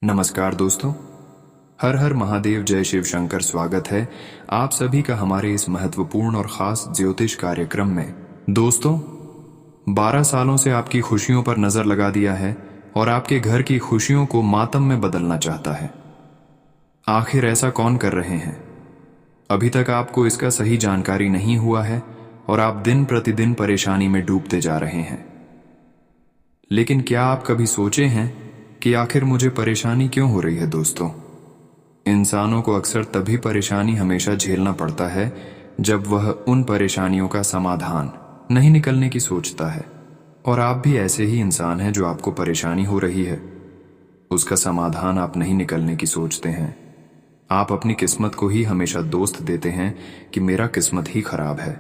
नमस्कार दोस्तों, हर हर महादेव, जय शिव शंकर। स्वागत है आप सभी का हमारे इस महत्वपूर्ण और खास ज्योतिष कार्यक्रम में। दोस्तों, 12 सालों से आपकी खुशियों पर नजर लगा दिया है और आपके घर की खुशियों को मातम में बदलना चाहता है। आखिर ऐसा कौन कर रहे हैं? अभी तक आपको इसका सही जानकारी नहीं हुआ है और आप दिन प्रतिदिन परेशानी में डूबते जा रहे हैं। लेकिन क्या आप कभी सोचे हैं कि आखिर मुझे परेशानी क्यों हो रही है? दोस्तों, इंसानों को अक्सर तभी परेशानी हमेशा झेलना पड़ता है जब वह उन परेशानियों का समाधान नहीं निकलने की सोचता है। और आप भी ऐसे ही इंसान हैं जो आपको परेशानी हो रही है, उसका समाधान आप नहीं निकलने की सोचते हैं। आप अपनी किस्मत को ही हमेशा दोस्त देते हैं कि मेरा किस्मत ही खराब है,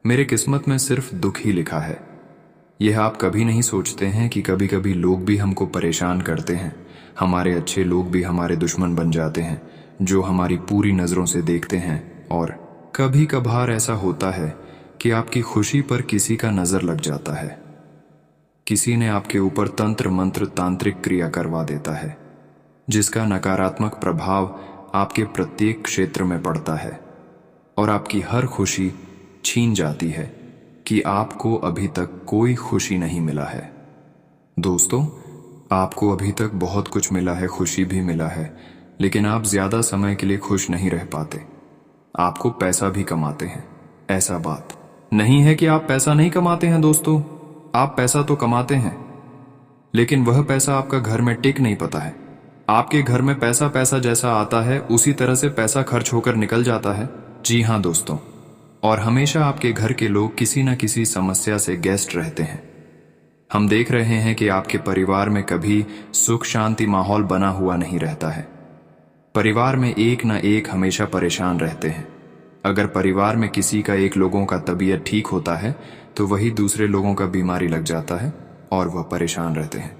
मेरे किस्मत में सिर्फ दुख ही लिखा है। यह आप कभी नहीं सोचते हैं कि कभी कभी लोग भी हमको परेशान करते हैं। हमारे अच्छे लोग भी हमारे दुश्मन बन जाते हैं, जो हमारी पूरी नज़रों से देखते हैं। और कभी कभार ऐसा होता है कि आपकी खुशी पर किसी का नज़र लग जाता है, किसी ने आपके ऊपर तंत्र मंत्र तांत्रिक क्रिया करवा देता है, जिसका नकारात्मक प्रभाव आपके प्रत्येक क्षेत्र में पड़ता है और आपकी हर खुशी छीन जाती है कि आपको अभी तक कोई खुशी नहीं मिला है। दोस्तों, आपको अभी तक बहुत कुछ मिला है, खुशी भी मिला है, लेकिन आप ज्यादा समय के लिए खुश नहीं रह पाते। आपको पैसा भी कमाते हैं, ऐसा बात नहीं है कि आप पैसा नहीं कमाते हैं। दोस्तों, आप पैसा तो कमाते हैं, लेकिन वह पैसा आपका घर में टिक नहीं पाता है। आपके घर में पैसा पैसा जैसा आता है, उसी तरह से पैसा खर्च होकर निकल जाता है। जी हाँ दोस्तों, और हमेशा आपके घर के लोग किसी न किसी समस्या से गेस्ट रहते हैं। हम देख रहे हैं कि आपके परिवार में कभी सुख शांति माहौल बना हुआ नहीं रहता है। परिवार में एक न एक हमेशा परेशान रहते हैं। अगर परिवार में किसी का एक लोगों का तबीयत ठीक होता है तो वही दूसरे लोगों का बीमारी लग जाता है और वह परेशान रहते हैं।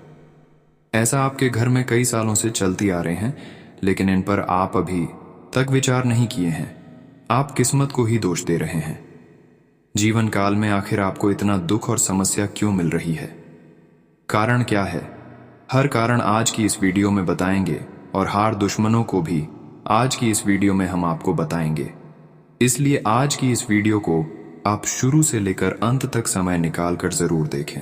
ऐसा आपके घर में कई सालों से चलती आ रहे हैं, लेकिन इन पर आप अभी तक विचार नहीं किए हैं। आप किस्मत को ही दोष दे रहे हैं। जीवन काल में आखिर आपको इतना दुख और समस्या क्यों मिल रही है? कारण क्या है? हर कारण आज की इस वीडियो में बताएंगे और हार दुश्मनों को भी आज की इस वीडियो में हम आपको बताएंगे। इसलिए आज की इस वीडियो को आप शुरू से लेकर अंत तक समय निकालकर जरूर देखें,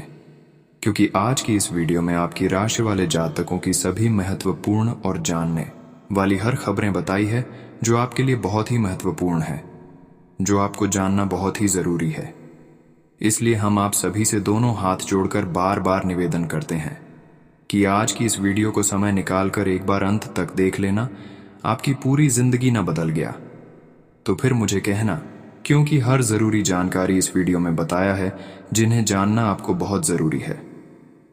क्योंकि आज की इस वीडियो में आपकी राशि वाले जातकों की सभी महत्वपूर्ण और जानने वाली हर खबरें बताई है, जो आपके लिए बहुत ही महत्वपूर्ण है, जो आपको जानना बहुत ही जरूरी है। इसलिए हम आप सभी से दोनों हाथ जोड़कर बार बार निवेदन करते हैं कि आज की इस वीडियो को समय निकालकर एक बार अंत तक देख लेना। आपकी पूरी जिंदगी ना बदल गया तो फिर मुझे कहना, क्योंकि हर जरूरी जानकारी इस वीडियो में बताया है, जिन्हें जानना आपको बहुत जरूरी है।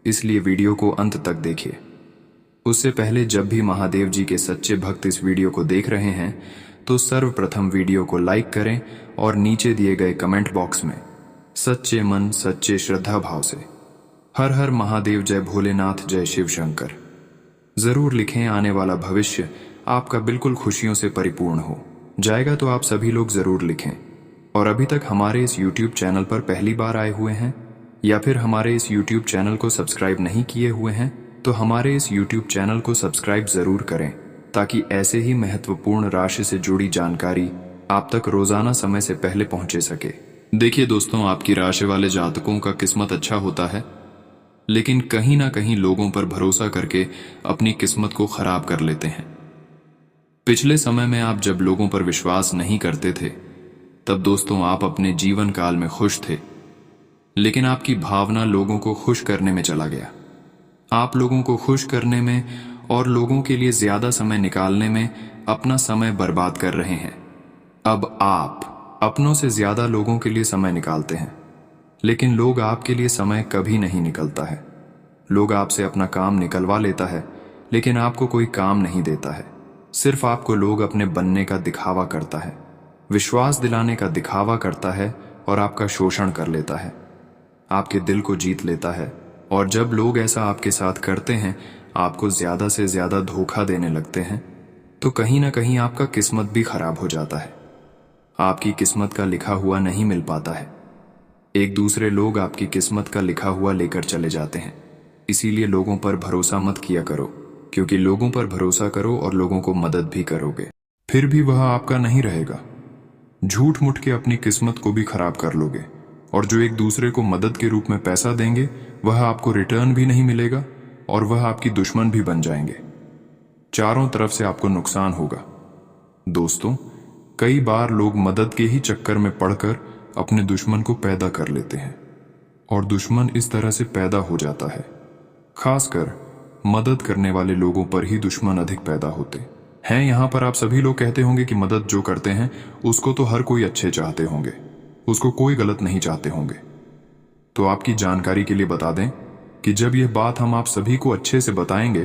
इसलिए वीडियो को अंत तक देखिए। उससे पहले जब भी महादेव जी के सच्चे भक्त इस वीडियो को देख रहे हैं तो सर्वप्रथम वीडियो को लाइक करें और नीचे दिए गए कमेंट बॉक्स में सच्चे मन सच्चे श्रद्धा भाव से हर हर महादेव, जय भोलेनाथ, जय शिव शंकर जरूर लिखें। आने वाला भविष्य आपका बिल्कुल खुशियों से परिपूर्ण हो जाएगा। तो आप सभी लोग जरूर लिखें। और अभी तक हमारे इस YouTube चैनल पर पहली बार आए हुए हैं या फिर हमारे इस YouTube चैनल को सब्सक्राइब नहीं किए हुए हैं तो हमारे इस YouTube चैनल को सब्सक्राइब जरूर करें, ताकि ऐसे ही महत्वपूर्ण राशि से जुड़ी जानकारी आप तक रोजाना समय से पहले पहुंचे सके। देखिए दोस्तों, आपकी राशि वाले जातकों का किस्मत अच्छा होता है, लेकिन कहीं ना कहीं लोगों पर भरोसा करके अपनी किस्मत को खराब कर लेते हैं। पिछले समय में आप जब लोगों पर विश्वास नहीं करते थे, तब दोस्तों आप अपने जीवन काल में खुश थे, लेकिन आपकी भावना लोगों को खुश करने में चला गया। आप लोगों को खुश करने में और लोगों के लिए ज्यादा समय निकालने में अपना समय बर्बाद कर रहे हैं। अब आप अपनों से ज्यादा लोगों के लिए समय निकालते हैं, लेकिन लोग आपके लिए समय कभी नहीं निकलता है। लोग आपसे अपना काम निकलवा लेता है, लेकिन आपको कोई काम नहीं देता है। सिर्फ आपको लोग अपने बनने का दिखावा करता है, विश्वास दिलाने का दिखावा करता है और आपका शोषण कर लेता है, आपके दिल को जीत लेता है। और जब लोग ऐसा आपके साथ करते हैं, आपको ज्यादा से ज्यादा धोखा देने लगते हैं, तो कहीं ना कहीं आपका किस्मत भी खराब हो जाता है। आपकी किस्मत का लिखा हुआ नहीं मिल पाता है। एक दूसरे लोग आपकी किस्मत का लिखा हुआ लेकर चले जाते हैं। इसीलिए लोगों पर भरोसा मत किया करो। क्योंकि लोगों पर भरोसा करो और लोगों को मदद भी करोगे, फिर भी वह आपका नहीं रहेगा। झूठ मूठ के अपनी किस्मत को भी खराब कर लोगे, और जो एक दूसरे को मदद के रूप में पैसा देंगे वह आपको रिटर्न भी नहीं मिलेगा और वह आपकी दुश्मन भी बन जाएंगे। चारों तरफ से आपको नुकसान होगा। दोस्तों, कई बार लोग मदद के ही चक्कर में पड़कर अपने दुश्मन को पैदा कर लेते हैं और दुश्मन इस तरह से पैदा हो जाता है। खासकर मदद करने वाले लोगों पर ही दुश्मन अधिक पैदा होते हैं। यहाँ पर आप सभी लोग कहते होंगे कि मदद जो करते हैं उसको तो हर कोई अच्छे चाहते होंगे, उसको कोई गलत नहीं चाहते होंगे। तो आपकी जानकारी के लिए बता दें कि जब यह बात हम आप सभी को अच्छे से बताएंगे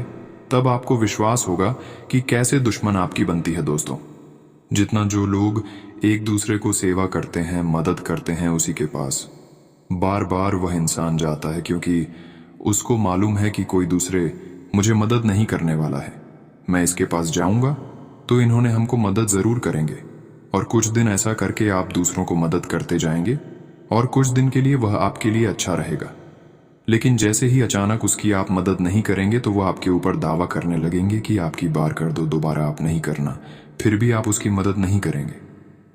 तब आपको विश्वास होगा कि कैसे दुश्मन आपकी बनती है। दोस्तों, जितना जो लोग एक दूसरे को सेवा करते हैं, मदद करते हैं, उसी के पास बार बार वह इंसान जाता है, क्योंकि उसको मालूम है कि कोई दूसरे मुझे मदद नहीं करने वाला है। मैं इसके पास जाऊंगा तो इन्होंने हमको मदद जरूर करेंगे, और कुछ दिन ऐसा करके आप दूसरों को मदद करते जाएंगे और कुछ दिन के लिए वह आपके लिए अच्छा रहेगा। लेकिन जैसे ही अचानक उसकी आप मदद नहीं करेंगे तो वह आपके ऊपर दावा करने लगेंगे कि आपकी बार कर दो, दोबारा आप नहीं करना। फिर भी आप उसकी मदद नहीं करेंगे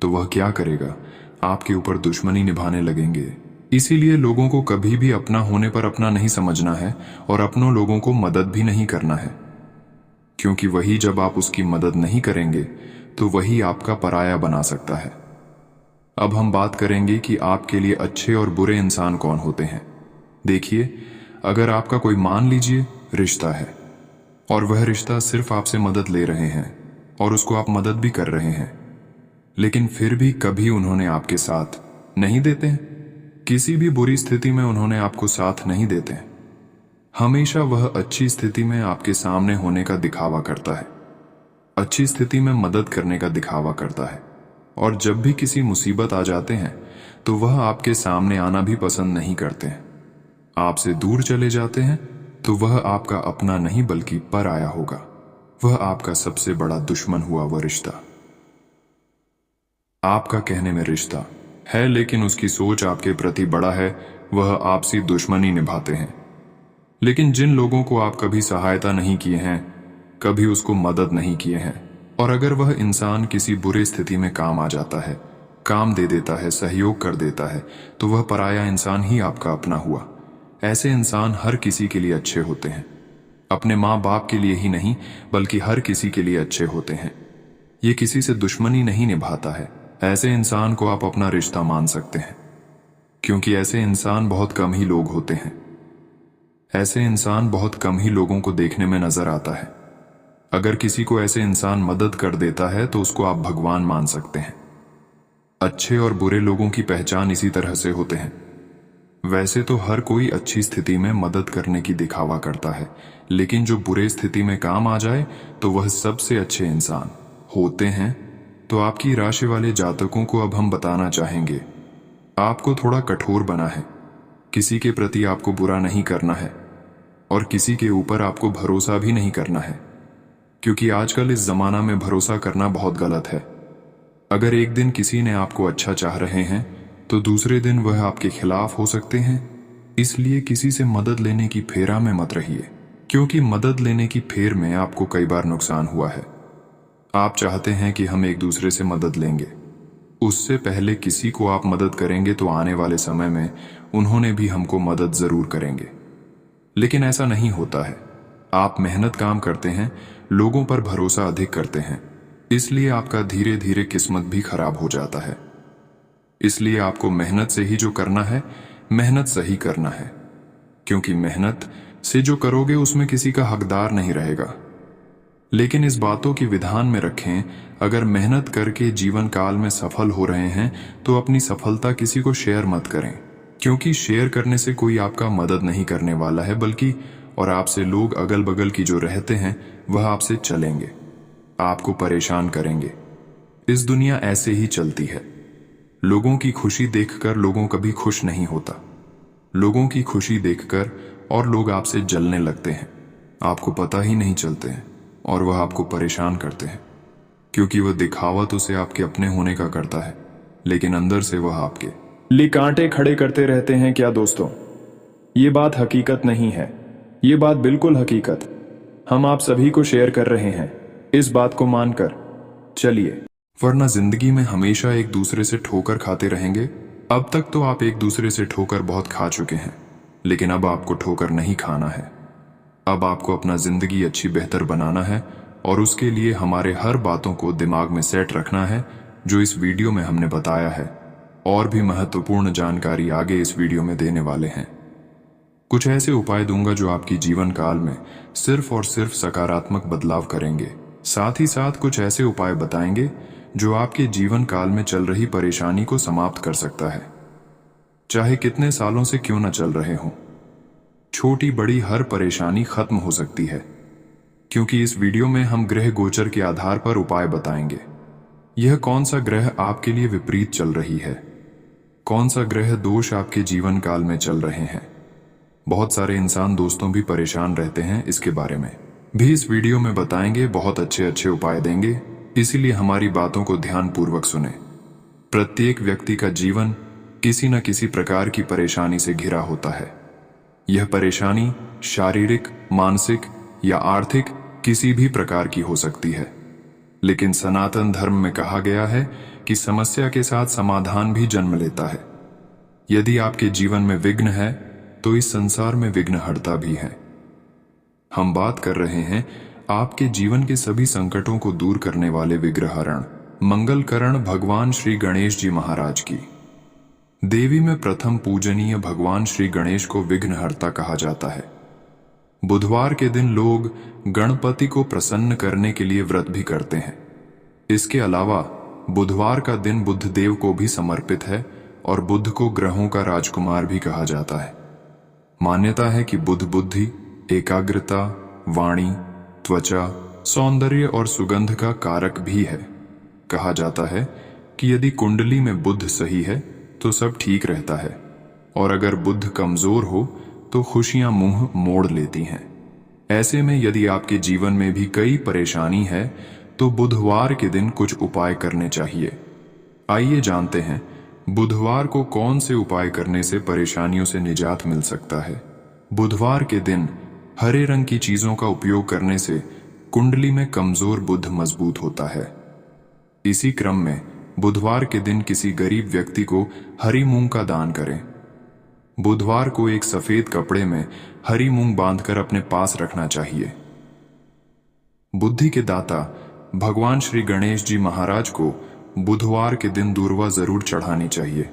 तो वह क्या करेगा? आपके ऊपर दुश्मनी निभाने लगेंगे। इसीलिए लोगों को कभी भी अपना होने पर अपना नहीं समझना है और अपनों लोगों को मदद भी नहीं करना है, क्योंकि वही जब आप उसकी मदद नहीं करेंगे तो वही आपका पराया बना सकता है। अब हम बात करेंगे कि आपके लिए अच्छे और बुरे इंसान कौन होते हैं। देखिए, अगर आपका कोई, मान लीजिए, रिश्ता है और वह रिश्ता सिर्फ आपसे मदद ले रहे हैं और उसको आप मदद भी कर रहे हैं, लेकिन फिर भी कभी उन्होंने आपके साथ नहीं देते हैं, किसी भी बुरी स्थिति में उन्होंने आपको साथ नहीं देते हैं। हमेशा वह अच्छी स्थिति में आपके सामने होने का दिखावा करता है, अच्छी स्थिति में मदद करने का दिखावा करता है, और जब भी किसी मुसीबत आ जाते हैं तो वह आपके सामने आना भी पसंद नहीं करते हैं। आपसे दूर चले जाते हैं तो वह आपका अपना नहीं बल्कि पराया होगा। वह आपका सबसे बड़ा दुश्मन हुआ वह रिश्ता। आपका कहने में रिश्ता है, लेकिन उसकी सोच आपके प्रति बड़ा है, वह आपसी दुश्मनी निभाते हैं। लेकिन जिन लोगों को आप कभी सहायता नहीं किए हैं, कभी उसको मदद नहीं किए हैं, और अगर वह इंसान किसी बुरी स्थिति में काम आ जाता है, काम दे देता है, सहयोग कर देता है, तो वह पराया इंसान ही आपका अपना हुआ। ऐसे इंसान हर किसी के लिए अच्छे होते हैं, अपने माँ बाप के लिए ही नहीं बल्कि हर किसी के लिए अच्छे होते हैं। ये किसी से दुश्मनी नहीं निभाता है। ऐसे इंसान को आप अपना रिश्ता मान सकते हैं, क्योंकि ऐसे इंसान बहुत कम ही लोग होते हैं। ऐसे इंसान बहुत कम ही लोगों को देखने में नजर आता है। अगर किसी को ऐसे इंसान मदद कर देता है तो उसको आप भगवान मान सकते हैं। अच्छे और बुरे लोगों की पहचान इसी तरह से होते हैं। वैसे तो हर कोई अच्छी स्थिति में मदद करने की दिखावा करता है, लेकिन जो बुरे स्थिति में काम आ जाए तो वह सबसे अच्छे इंसान होते हैं। तो आपकी राशि वाले जातकों को अब हम बताना चाहेंगे, आपको थोड़ा कठोर बना है। किसी के प्रति आपको बुरा नहीं करना है और किसी के ऊपर आपको भरोसा भी नहीं करना है, क्योंकि आजकल इस जमाना में भरोसा करना बहुत गलत है। अगर एक दिन किसी ने आपको अच्छा चाह रहे हैं तो दूसरे दिन वह आपके खिलाफ हो सकते हैं। इसलिए किसी से मदद लेने की फेरा में मत रहिए, क्योंकि मदद लेने की फेर में आपको कई बार नुकसान हुआ है। आप चाहते हैं कि हम एक दूसरे से मदद लेंगे, उससे पहले किसी को आप मदद करेंगे तो आने वाले समय में उन्होंने भी हमको मदद जरूर करेंगे, लेकिन ऐसा नहीं होता है। आप मेहनत काम करते हैं, लोगों पर भरोसा अधिक करते हैं, इसलिए आपका धीरे धीरे किस्मत भी खराब हो जाता है। इसलिए आपको मेहनत से ही जो करना है, मेहनत सही करना है, क्योंकि मेहनत से जो करोगे उसमें किसी का हकदार नहीं रहेगा। लेकिन इस बातों की विधान में रखें, अगर मेहनत करके जीवन काल में सफल हो रहे हैं तो अपनी सफलता किसी को शेयर मत करें, क्योंकि शेयर करने से कोई आपका मदद नहीं करने वाला है, बल्कि और आपसे लोग अगल बगल की जो रहते हैं वह आपसे चलेंगे, आपको परेशान करेंगे। इस दुनिया ऐसे ही चलती है। लोगों की खुशी देखकर लोगों कभी खुश नहीं होता। लोगों की खुशी देखकर और लोग आपसे जलने लगते हैं, आपको पता ही नहीं चलते हैं, और वह आपको परेशान करते हैं, क्योंकि वह दिखावा तो से आपके अपने होने का करता है, लेकिन अंदर से वह आपके लिए कांटे खड़े करते रहते हैं। क्या दोस्तों, ये बात हकीकत नहीं है, ये बात बिल्कुल हकीकत। हम आप सभी को शेयर कर रहे हैं इस बात को मानकर। चलिए, वरना जिंदगी में हमेशा एक दूसरे से ठोकर खाते रहेंगे। अब तक तो आप एक दूसरे से ठोकर बहुत खा चुके हैं, लेकिन अब आपको ठोकर नहीं खाना है। अब आपको अपना जिंदगी अच्छी बेहतर बनाना है और उसके लिए हमारे हर बातों को दिमाग में सेट रखना है जो इस वीडियो में हमने बताया है। और भी महत्वपूर्ण जानकारी आगे इस वीडियो में देने वाले हैं। कुछ ऐसे उपाय दूंगा जो आपकी जीवन काल में सिर्फ और सिर्फ सकारात्मक बदलाव करेंगे। साथ ही साथ कुछ ऐसे उपाय बताएंगे जो आपके जीवन काल में चल रही परेशानी को समाप्त कर सकता है, चाहे कितने सालों से क्यों न चल रहे हों। छोटी बड़ी हर परेशानी खत्म हो सकती है, क्योंकि इस वीडियो में हम ग्रह गोचर के आधार पर उपाय बताएंगे। यह कौन सा ग्रह आपके लिए विपरीत चल रही है, कौन सा ग्रह दोष आपके जीवन काल में चल रहे हैं। बहुत सारे इंसान दोस्तों भी परेशान रहते हैं, इसके बारे में भी इस वीडियो में बताएंगे। बहुत अच्छे अच्छे उपाय देंगे, इसीलिए हमारी बातों को ध्यानपूर्वक सुने। प्रत्येक व्यक्ति का जीवन किसी न किसी प्रकार की परेशानी से घिरा होता है। यह परेशानी शारीरिक, मानसिक या आर्थिक किसी भी प्रकार की हो सकती है, लेकिन सनातन धर्म में कहा गया है कि समस्या के साथ समाधान भी जन्म लेता है। यदि आपके जीवन में विघ्न है तो इस संसार में विघ्नहर्ता भी है। हम बात कर रहे हैं आपके जीवन के सभी संकटों को दूर करने वाले विग्रहरण, मंगलकरण भगवान श्री गणेश जी महाराज की। देवी में प्रथम पूजनीय भगवान श्री गणेश को विघ्नहर्ता कहा जाता है। बुधवार के दिन लोग गणपति को प्रसन्न करने के लिए व्रत भी करते हैं। इसके अलावा बुधवार का दिन बुध देव को भी समर्पित है और बुध को ग्रहों का राजकुमार भी कहा जाता है। मान्यता है कि बुध बुद्धि, एकाग्रता, वाणी, त्वचा, सौंदर्य और सुगंध का कारक भी है। कहा जाता है कि यदि कुंडली में बुध सही है तो सब ठीक रहता है, और अगर बुध कमजोर हो तो खुशियां मुंह मोड़ लेती हैं। ऐसे में यदि आपके जीवन में भी कई परेशानी है तो बुधवार के दिन कुछ उपाय करने चाहिए। आइए जानते हैं बुधवार को कौन से उपाय करने से परेशानियों से निजात मिल सकता है। बुधवार के दिन हरे रंग की चीजों का उपयोग करने से कुंडली में कमजोर बुध मजबूत होता है। इसी क्रम में बुधवार के दिन किसी गरीब व्यक्ति को हरी मूंग का दान करें। बुधवार को एक सफेद कपड़े में हरी मूंग बांधकर अपने पास रखना चाहिए। बुद्धि के दाता भगवान श्री गणेश जी महाराज को बुधवार के दिन दूर्वा जरूर चढ़ानी चाहिए।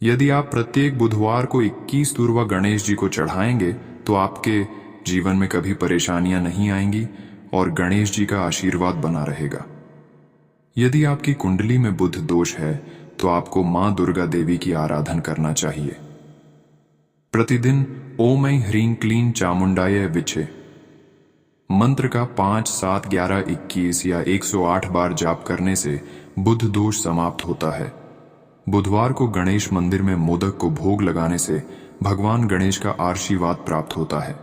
यदि आप प्रत्येक बुधवार को 21 दूर्वा गणेश जी को चढ़ाएंगे तो आपके जीवन में कभी परेशानियां नहीं आएंगी और गणेश जी का आशीर्वाद बना रहेगा। यदि आपकी कुंडली में बुध दोष है तो आपको मां दुर्गा देवी की आराधना करना चाहिए। प्रतिदिन ओम ऐं ह्रीं क्लीं चामुंडाय विचे मंत्र का 5, 7, 11, 21 या 108 बार जाप करने से बुध दोष समाप्त होता है। बुधवार को गणेश मंदिर में मोदक को भोग लगाने से भगवान गणेश का आशीर्वाद प्राप्त होता है।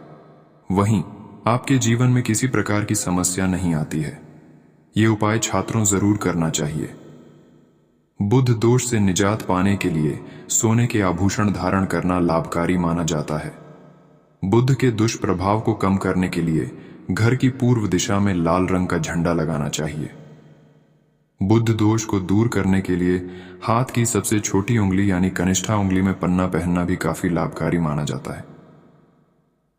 वहीं आपके जीवन में किसी प्रकार की समस्या नहीं आती है। ये उपाय छात्रों जरूर करना चाहिए। बुध दोष से निजात पाने के लिए सोने के आभूषण धारण करना लाभकारी माना जाता है। बुध के दुष्प्रभाव को कम करने के लिए घर की पूर्व दिशा में लाल रंग का झंडा लगाना चाहिए। बुध दोष को दूर करने के लिए हाथ की सबसे छोटी उंगली यानी कनिष्ठा उंगली में पन्ना पहनना भी काफी लाभकारी माना जाता है।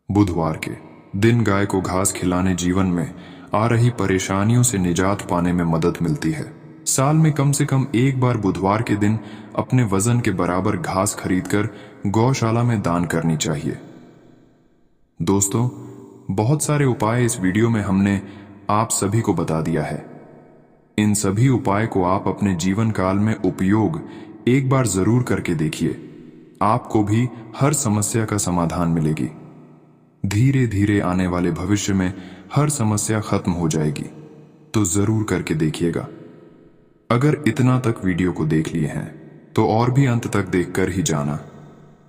बुधवार के दिन गाय को घास खिलाने जीवन में आ रही परेशानियों से निजात पाने में मदद मिलती है। साल में कम से कम एक बार बुधवार के दिन अपने वजन के बराबर घास खरीदकर गौशाला में दान करनी चाहिए। दोस्तों, बहुत सारे उपाय इस वीडियो में हमने आप सभी को बता दिया है। इन सभी उपाय को आप अपने जीवन काल में उपयोग एक बार जरूर करके देखिए। आपको भी हर समस्या का समाधान मिलेगी। धीरे धीरे आने वाले भविष्य में हर समस्या खत्म हो जाएगी। तो जरूर करके देखिएगा। अगर इतना तक वीडियो को देख लिए हैं तो और भी अंत तक देखकर ही जाना,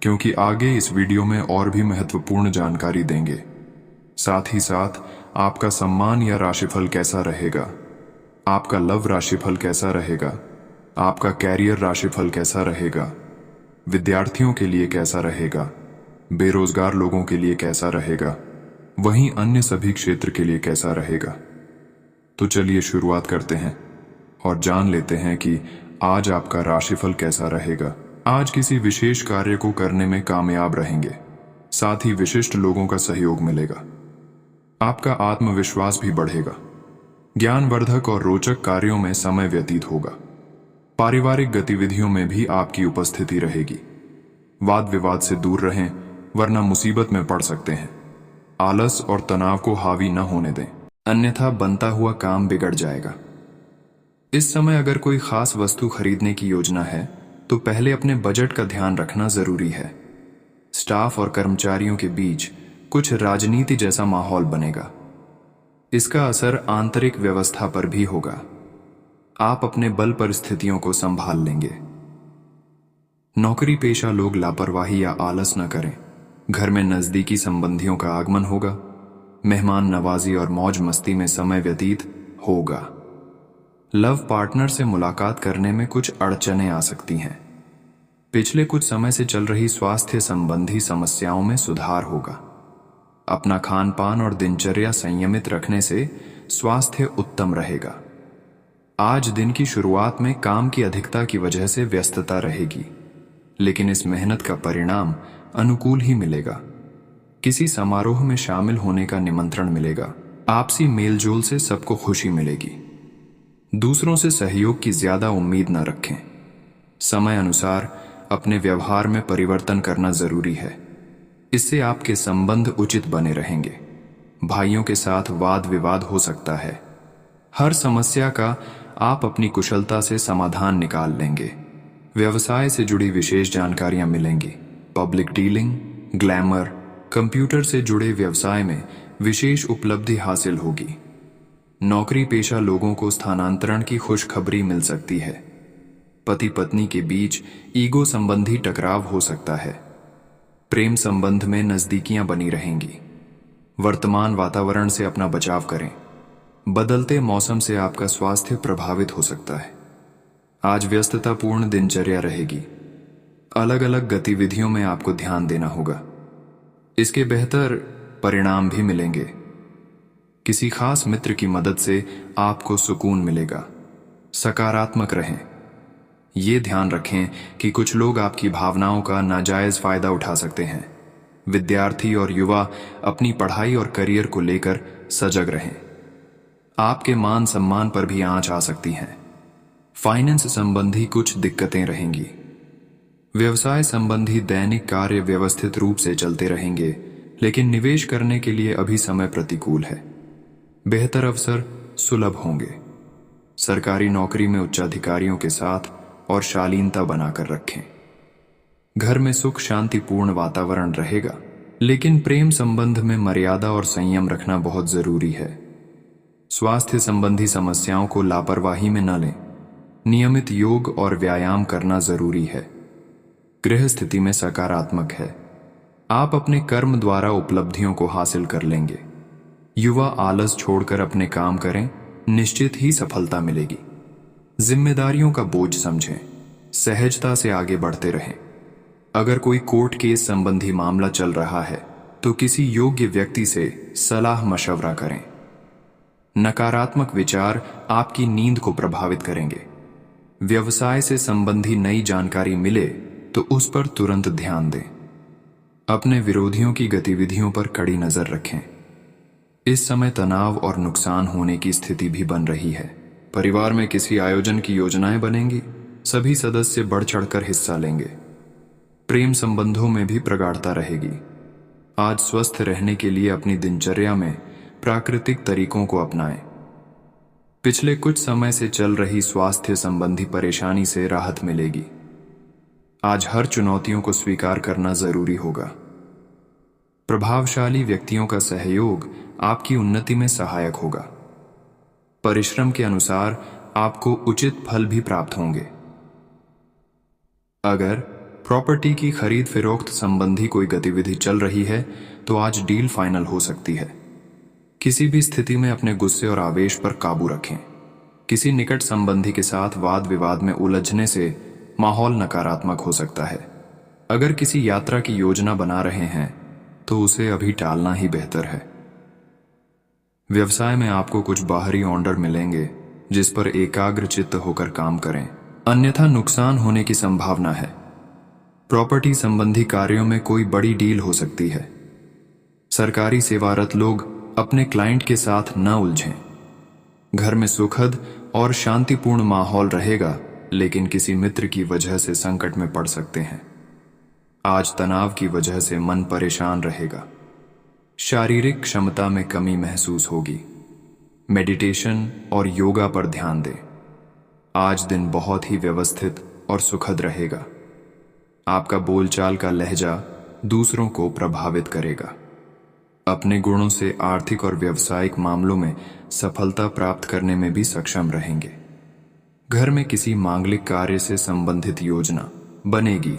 क्योंकि आगे इस वीडियो में और भी महत्वपूर्ण जानकारी देंगे। साथ ही साथ आपका सम्मान या राशिफल कैसा रहेगा, आपका लव राशिफल कैसा रहेगा, आपका कैरियर राशिफल कैसा रहेगा, विद्यार्थियों के लिए कैसा रहेगा, बेरोजगार लोगों के लिए कैसा रहेगा, वहीं अन्य सभी क्षेत्र के लिए कैसा रहेगा। तो चलिए शुरुआत करते हैं और जान लेते हैं कि आज आपका राशिफल कैसा रहेगा। आज किसी विशेष कार्य को करने में कामयाब रहेंगे, साथ ही विशिष्ट लोगों का सहयोग मिलेगा। आपका आत्मविश्वास भी बढ़ेगा। ज्ञानवर्धक और रोचक कार्यों में समय व्यतीत होगा। पारिवारिक गतिविधियों में भी आपकी उपस्थिति रहेगी। वाद विवाद से दूर रहें, वरना मुसीबत में पड़ सकते हैं। आलस और तनाव को हावी न होने दें, अन्यथा बनता हुआ काम बिगड़ जाएगा। इस समय अगर कोई खास वस्तु खरीदने की योजना है तो पहले अपने बजट का ध्यान रखना जरूरी है। स्टाफ और कर्मचारियों के बीच कुछ राजनीति जैसा माहौल बनेगा। इसका असर आंतरिक व्यवस्था पर भी होगा। आप अपने बल पर स्थितियों को संभाल लेंगे। नौकरी पेशा लोग लापरवाही या आलस न करें। घर में नजदीकी संबंधियों का आगमन होगा। मेहमान नवाजी और मौज मस्ती में समय व्यतीत होगा। लव पार्टनर से मुलाकात करने में कुछ अड़चनें आ सकती हैं। पिछले कुछ समय से चल रही स्वास्थ्य संबंधी समस्याओं में सुधार होगा। अपना खान पान और दिनचर्या संयमित रखने से स्वास्थ्य उत्तम रहेगा। आज दिन की शुरुआत में काम की अधिकता की वजह से व्यस्तता रहेगी, लेकिन इस मेहनत का परिणाम अनुकूल ही मिलेगा। किसी समारोह में शामिल होने का निमंत्रण मिलेगा। आपसी मेलजोल से सबको खुशी मिलेगी। दूसरों से सहयोग की ज्यादा उम्मीद न रखें। समय अनुसार अपने व्यवहार में परिवर्तन करना जरूरी है। इससे आपके संबंध उचित बने रहेंगे। भाइयों के साथ वाद विवाद हो सकता है। हर समस्या का आप अपनी कुशलता से समाधान निकाल लेंगे। व्यवसाय से जुड़ी विशेष जानकारियां मिलेंगी। पब्लिक डीलिंग, ग्लैमर, कंप्यूटर से जुड़े व्यवसाय में विशेष उपलब्धि हासिल होगी। नौकरी पेशा लोगों को स्थानांतरण की खुशखबरी मिल सकती है। पति पत्नी के बीच ईगो संबंधी टकराव हो सकता है। प्रेम संबंध में नजदीकियां बनी रहेंगी। वर्तमान वातावरण से अपना बचाव करें। बदलते मौसम से आपका स्वास्थ्य प्रभावित हो सकता है। आज व्यस्ततापूर्ण दिनचर्या रहेगी। अलग अलग गतिविधियों में आपको ध्यान देना होगा। इसके बेहतर परिणाम भी मिलेंगे। किसी खास मित्र की मदद से आपको सुकून मिलेगा। सकारात्मक रहें। ये ध्यान रखें कि कुछ लोग आपकी भावनाओं का नाजायज फायदा उठा सकते हैं। विद्यार्थी और युवा अपनी पढ़ाई और करियर को लेकर सजग रहें। आपके मान सम्मान पर भी आंच आ सकती है। फाइनेंस संबंधी कुछ दिक्कतें रहेंगी। व्यवसाय संबंधी दैनिक कार्य व्यवस्थित रूप से चलते रहेंगे, लेकिन निवेश करने के लिए अभी समय प्रतिकूल है। बेहतर अवसर सुलभ होंगे। सरकारी नौकरी में उच्चाधिकारियों के साथ और शालीनता बनाकर रखें। घर में सुख शांतिपूर्ण वातावरण रहेगा, लेकिन प्रेम संबंध में मर्यादा और संयम रखना बहुत जरूरी है। स्वास्थ्य संबंधी समस्याओं को लापरवाही में न लें। नियमित योग और व्यायाम करना जरूरी है। गृह स्थिति में सकारात्मक है। आप अपने कर्म द्वारा उपलब्धियों को हासिल कर लेंगे। युवा आलस छोड़कर अपने काम करें, निश्चित ही सफलता मिलेगी। जिम्मेदारियों का बोझ समझें। सहजता से आगे बढ़ते रहें। अगर कोई कोर्ट केस संबंधी मामला चल रहा है तो किसी योग्य व्यक्ति से सलाह मशवरा करें। नकारात्मक विचार आपकी नींद को प्रभावित करेंगे। व्यवसाय से संबंधी नई जानकारी मिले तो उस पर तुरंत ध्यान दें। अपने विरोधियों की गतिविधियों पर कड़ी नजर रखें। इस समय तनाव और नुकसान होने की स्थिति भी बन रही है। परिवार में किसी आयोजन की योजनाएं बनेंगी। सभी सदस्य बढ़ चढ़कर हिस्सा लेंगे। प्रेम संबंधों में भी प्रगाढ़ता रहेगी। आज स्वस्थ रहने के लिए अपनी दिनचर्या में प्राकृतिक तरीकों को अपनाएं। पिछले कुछ समय से चल रही स्वास्थ्य संबंधी परेशानी से राहत मिलेगी। आज हर चुनौतियों को स्वीकार करना जरूरी होगा। प्रभावशाली व्यक्तियों का सहयोग आपकी उन्नति में सहायक होगा। परिश्रम के अनुसार आपको उचित फल भी प्राप्त होंगे। अगर प्रॉपर्टी की खरीद फरोख्त संबंधी कोई गतिविधि चल रही है तो आज डील फाइनल हो सकती है। किसी भी स्थिति में अपने गुस्से और आवेश पर काबू रखें। किसी निकट संबंधी के साथ वाद विवाद में उलझने से माहौल नकारात्मक हो सकता है। अगर किसी यात्रा की योजना बना रहे हैं तो उसे अभी टालना ही बेहतर है। व्यवसाय में आपको कुछ बाहरी ऑर्डर मिलेंगे जिस पर एकाग्र चित्त होकर काम करें, अन्यथा नुकसान होने की संभावना है। प्रॉपर्टी संबंधी कार्यों में कोई बड़ी डील हो सकती है। सरकारी सेवारत लोग अपने क्लाइंट के साथ न उलझें। घर में सुखद और शांतिपूर्ण माहौल रहेगा, लेकिन किसी मित्र की वजह से संकट में पड़ सकते हैं। आज तनाव की वजह से मन परेशान रहेगा। शारीरिक क्षमता में कमी महसूस होगी। मेडिटेशन और योगा पर ध्यान दें। आज दिन बहुत ही व्यवस्थित और सुखद रहेगा। आपका बोलचाल का लहजा दूसरों को प्रभावित करेगा। अपने गुणों से आर्थिक और व्यावसायिक मामलों में सफलता प्राप्त करने में भी सक्षम रहेंगे। घर में किसी मांगलिक कार्य से संबंधित योजना बनेगी।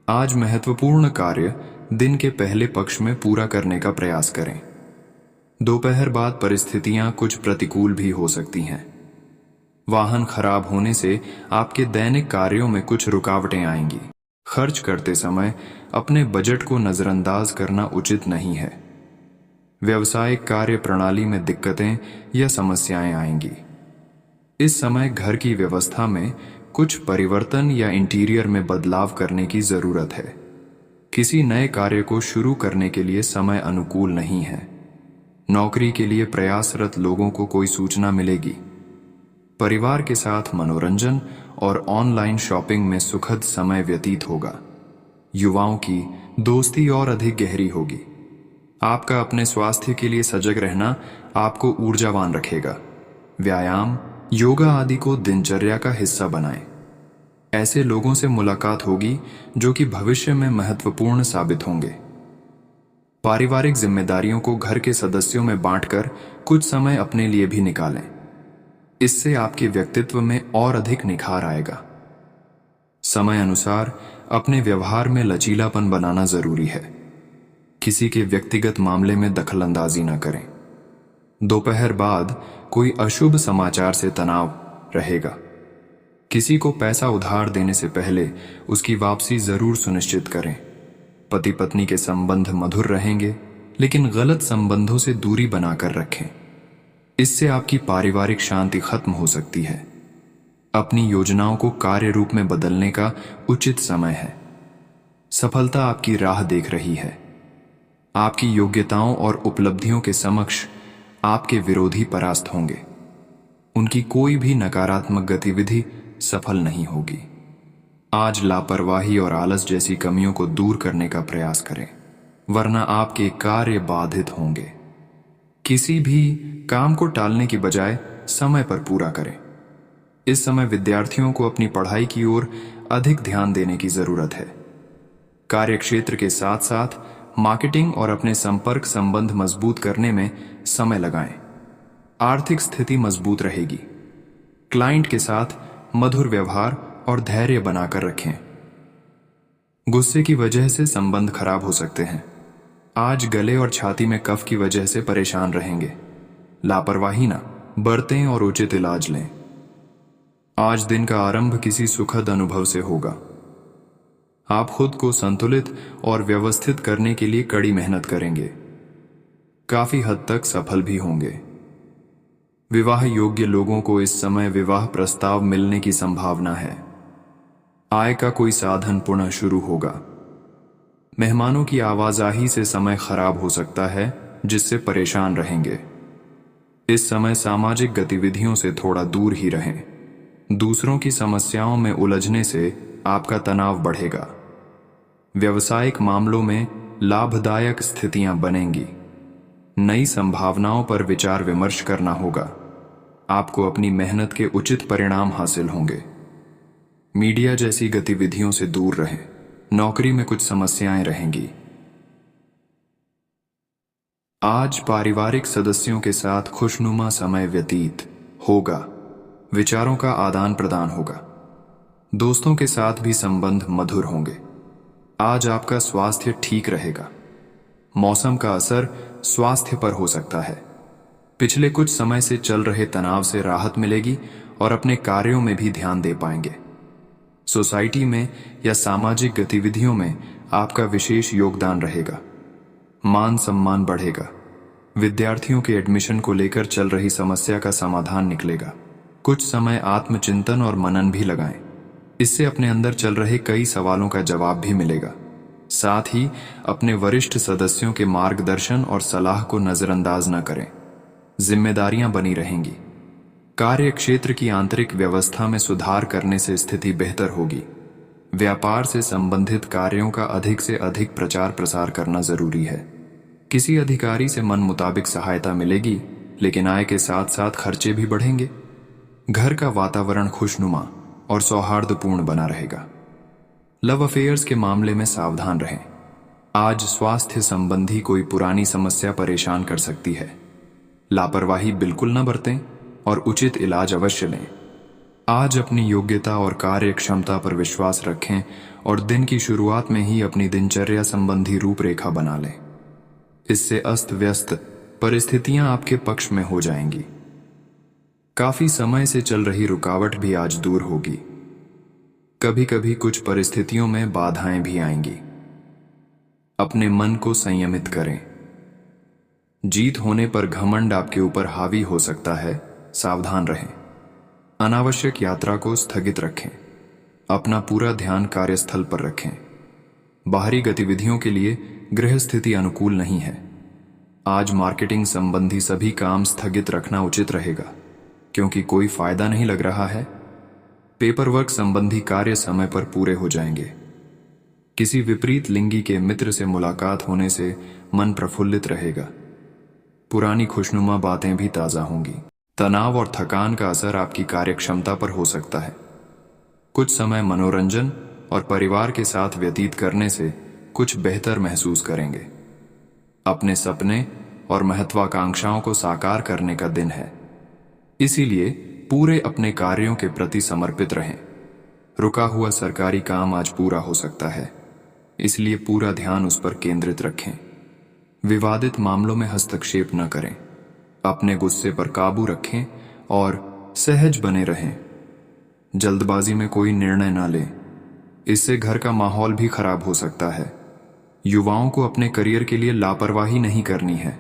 आज महत्वपूर्ण कार्य दिन के पहले पक्ष में पूरा करने का प्रयास करें। दोपहर बाद परिस्थितियां कुछ प्रतिकूल भी हो सकती हैं। वाहन खराब होने से आपके दैनिक कार्यों में कुछ रुकावटें आएंगी। खर्च करते समय अपने बजट को नजरअंदाज करना उचित नहीं है। व्यावसायिक कार्य प्रणाली में दिक्कतें या समस्याएं आएंगी। इस समय घर की व्यवस्था में कुछ परिवर्तन या इंटीरियर में बदलाव करने की जरूरत है। किसी नए कार्य को शुरू करने के लिए समय अनुकूल नहीं है। नौकरी के लिए प्रयासरत लोगों को कोई सूचना मिलेगी। परिवार के साथ मनोरंजन और ऑनलाइन शॉपिंग में सुखद समय व्यतीत होगा। युवाओं की दोस्ती और अधिक गहरी होगी। आपका अपने स्वास्थ्य के लिए सजग रहना आपको ऊर्जावान रखेगा। व्यायाम, योगा आदि को दिनचर्या का हिस्सा बनाएं। ऐसे लोगों से मुलाकात होगी जो कि भविष्य में महत्वपूर्ण साबित होंगे। पारिवारिक जिम्मेदारियों को घर के सदस्यों में बांटकर कुछ समय अपने लिए भी निकालें। इससे आपके व्यक्तित्व में और अधिक निखार आएगा। समय अनुसार अपने व्यवहार में लचीलापन बनाना जरूरी है। किसी के व्यक्तिगत मामले में दखलंदाजी न करें। दोपहर बाद कोई अशुभ समाचार से तनाव रहेगा। किसी को पैसा उधार देने से पहले उसकी वापसी जरूर सुनिश्चित करें। पति पत्नी के संबंध मधुर रहेंगे, लेकिन गलत संबंधों से दूरी बनाकर रखें। इससे आपकी पारिवारिक शांति खत्म हो सकती है। अपनी योजनाओं को कार्य रूप में बदलने का उचित समय है। सफलता आपकी राह देख रही है। आपकी योग्यताओं और उपलब्धियों के समक्ष आपके विरोधी परास्त होंगे। उनकी कोई भी नकारात्मक गतिविधि सफल नहीं होगी। आज लापरवाही और आलस जैसी कमियों को दूर करने का प्रयास करें, वरना आपके कार्य बाधित होंगे। किसी भी काम को टालने की बजाय समय पर पूरा करें। इस समय विद्यार्थियों को अपनी पढ़ाई की ओर अधिक ध्यान देने की जरूरत है। कार्यक्षेत्र के साथ साथ मार्केटिंग और अपने संपर्क संबंध मजबूत करने में समय लगाएं। आर्थिक स्थिति मजबूत रहेगी। क्लाइंट के साथ मधुर व्यवहार और धैर्य बनाकर रखें। गुस्से की वजह से संबंध खराब हो सकते हैं। आज गले और छाती में कफ की वजह से परेशान रहेंगे। लापरवाही ना बरतें और उचित इलाज लें। आज दिन का आरंभ किसी सुखद अनुभव से होगा। आप खुद को संतुलित और व्यवस्थित करने के लिए कड़ी मेहनत करेंगे। काफी हद तक सफल भी होंगे। विवाह योग्य लोगों को इस समय विवाह प्रस्ताव मिलने की संभावना है। आय का कोई साधन पुनः शुरू होगा। मेहमानों की आवाजाही से समय खराब हो सकता है, जिससे परेशान रहेंगे। इस समय सामाजिक गतिविधियों से थोड़ा दूर ही रहें। दूसरों की समस्याओं में उलझने से आपका तनाव बढ़ेगा। व्यावसायिक मामलों में लाभदायक स्थितियां बनेंगी। नई संभावनाओं पर विचार विमर्श करना होगा। आपको अपनी मेहनत के उचित परिणाम हासिल होंगे। मीडिया जैसी गतिविधियों से दूर रहें। नौकरी में कुछ समस्याएं रहेंगी। आज पारिवारिक सदस्यों के साथ खुशनुमा समय व्यतीत होगा। विचारों का आदान प्रदान होगा। दोस्तों के साथ भी संबंध मधुर होंगे। आज आपका स्वास्थ्य ठीक रहेगा। मौसम का असर स्वास्थ्य पर हो सकता है। पिछले कुछ समय से चल रहे तनाव से राहत मिलेगी और अपने कार्यों में भी ध्यान दे पाएंगे। सोसाइटी में या सामाजिक गतिविधियों में आपका विशेष योगदान रहेगा। मान सम्मान बढ़ेगा। विद्यार्थियों के एडमिशन को लेकर चल रही समस्या का समाधान निकलेगा। कुछ समय आत्मचिंतन और मनन भी लगाएं। इससे अपने अंदर चल रहे कई सवालों का जवाब भी मिलेगा। साथ ही अपने वरिष्ठ सदस्यों के मार्गदर्शन और सलाह को नजरअंदाज न करें। जिम्मेदारियां बनी रहेंगी। कार्य क्षेत्र की आंतरिक व्यवस्था में सुधार करने से स्थिति बेहतर होगी। व्यापार से संबंधित कार्यों का अधिक से अधिक प्रचार प्रसार करना जरूरी है। किसी अधिकारी से मन मुताबिक सहायता मिलेगी, लेकिन आय के साथ साथ खर्चे भी बढ़ेंगे। घर का वातावरण खुशनुमा और सौहार्दपूर्ण बना रहेगा। लव अफेयर्स के मामले में सावधान रहें। आज स्वास्थ्य संबंधी कोई पुरानी समस्या परेशान कर सकती है। लापरवाही बिल्कुल न बरतें और उचित इलाज अवश्य लें। आज अपनी योग्यता और कार्य क्षमता पर विश्वास रखें और दिन की शुरुआत में ही अपनी दिनचर्या संबंधी रूपरेखा बना लें। इससे अस्त व्यस्त परिस्थितियां आपके पक्ष में हो जाएंगी। काफी समय से चल रही रुकावट भी आज दूर होगी। कभी कभी कुछ परिस्थितियों में बाधाएं भी आएंगी। अपने मन को संयमित करें। जीत होने पर घमंड आपके ऊपर हावी हो सकता है, सावधान रहें। अनावश्यक यात्रा को स्थगित रखें। अपना पूरा ध्यान कार्यस्थल पर रखें। बाहरी गतिविधियों के लिए गृह स्थिति अनुकूल नहीं है। आज मार्केटिंग संबंधी सभी काम स्थगित रखना उचित रहेगा, क्योंकि कोई फायदा नहीं लग रहा है। पेपर वर्क संबंधी कार्य समय पर पूरे हो जाएंगे। किसी विपरीत लिंगी के मित्र से मुलाकात होने से मन प्रफुल्लित रहेगा। पुरानी खुशनुमा बातें भी ताजा होंगी। तनाव और थकान का असर आपकी कार्यक्षमता पर हो सकता है। कुछ समय मनोरंजन और परिवार के साथ व्यतीत करने से कुछ बेहतर महसूस करेंगे। अपने सपने और महत्वाकांक्षाओं को साकार करने का दिन है, इसीलिए पूरे अपने कार्यों के प्रति समर्पित रहें। रुका हुआ सरकारी काम आज पूरा हो सकता है, इसलिए पूरा ध्यान उस पर केंद्रित रखें। विवादित मामलों में हस्तक्षेप न करें। अपने गुस्से पर काबू रखें और सहज बने रहें। जल्दबाजी में कोई निर्णय न लें, इससे घर का माहौल भी खराब हो सकता है। युवाओं को अपने करियर के लिए लापरवाही नहीं करनी है।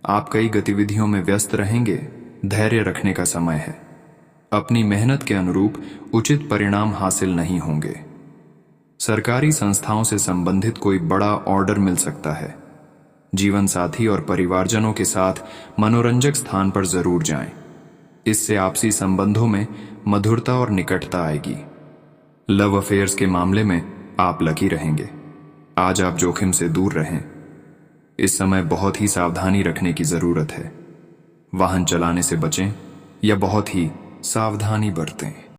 आप कई गतिविधियों में व्यस्त रहेंगे। धैर्य रखने का समय है। अपनी मेहनत के अनुरूप उचित परिणाम हासिल नहीं होंगे। सरकारी संस्थाओं से संबंधित कोई बड़ा ऑर्डर मिल सकता है। जीवन साथी और परिवारजनों के साथ मनोरंजक स्थान पर जरूर जाएं। इससे आपसी संबंधों में मधुरता और निकटता आएगी। लव अफेयर्स के मामले में आप लकी रहेंगे। आज आप जोखिम से दूर रहें। इस समय बहुत ही सावधानी रखने की जरूरत है। वाहन चलाने से बचें या बहुत ही सावधानी बरतें।